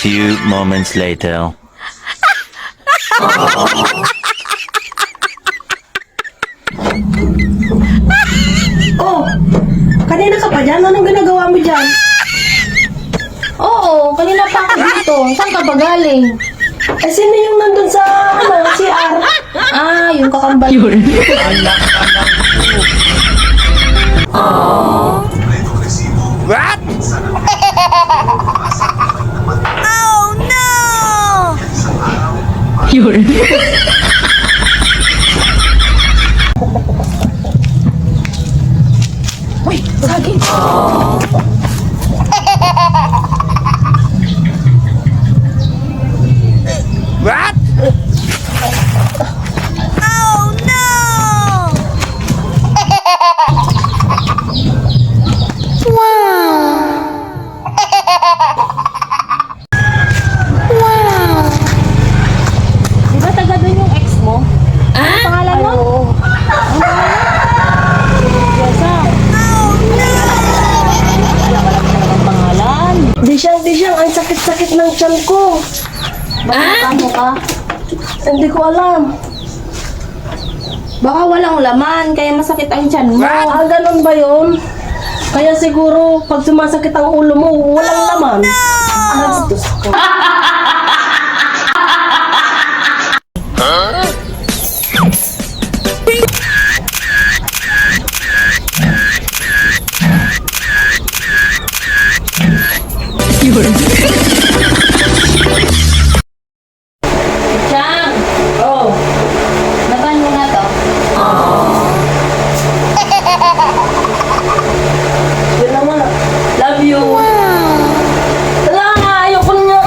few moments later. Oh, kanina ka pa dyan? Anong ginagawa mo dyan? Oo, kanina pa ako dito. Saan ka ba galing? Eh, sino yung nandun sa, CR? Ah, yung kakambal. What? Uy, saging. What? Di ba taga doon yung ex mo? Ano pangalan mo? Yasa. Wala ka lang talagang pangalan. Di siyang, ang sakit-sakit ng tiyan ko. Bakit kamo ka? Hindi ko alam. Baka walang laman, kaya masakit ang tiyan mo. Ah, ganun ba yun? Kaya siguro, pag sumasakit ang ulo mo, walang laman. Ah, Diyos ko. Chang, Oh, laban mo na to. yun naman. Love you. Wala nga, ayoko na.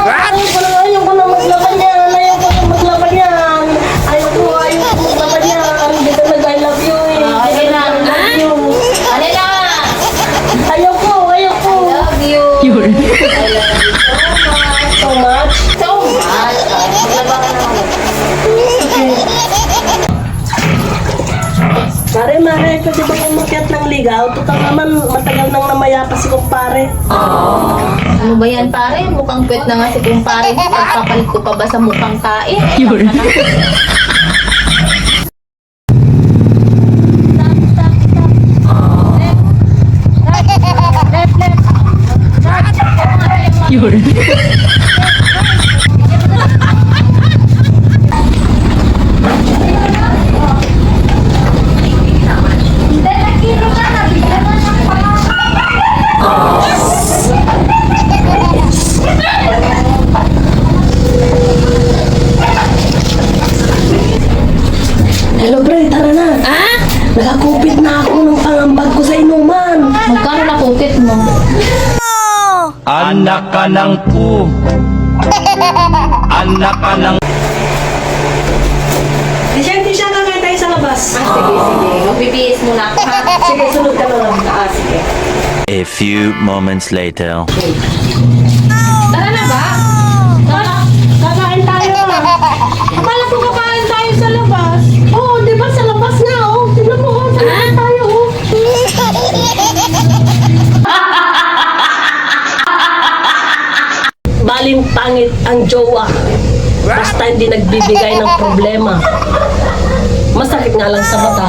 Ayoko na maglaban yan. Ayoko na maglaban yan. Ayoko maglaban yan. Hindi ka nag-I love you eh. Okay na. I love you. Ano na? Ayoko. Love you. I love you So much. so much. Maglaba ka na ako. Mare, pwede ba yung makiat ng ligaw? Total naman, matagal nang namayapa si kumpare. Ano ba yan pare? Mukhang pwet na nga si kumpare. Pagpapalit ko pa ba sa mukhang tae? Hello, pre, tara na. Ah? Nakakupit na ako ng pangambag ko sa inuman. Magkano na kukit mo? Anak ka ng pu. Anak ka ng... Di siya kakain tayo sa labas. Sige. Magbibihis muna ako ha. Sige, sunod ka na lang. Sige. A few moments later. Tara na ba? Kakain tayo. Akala ko kakain tayo sa labas. Oo, di ba sa labas nga, oh. Tignan mo, oh. Sa labas tayo, oh. Baling pangit ang jowa. Basta hindi nagbibigay ng problema. Masakit nga lang sa mata.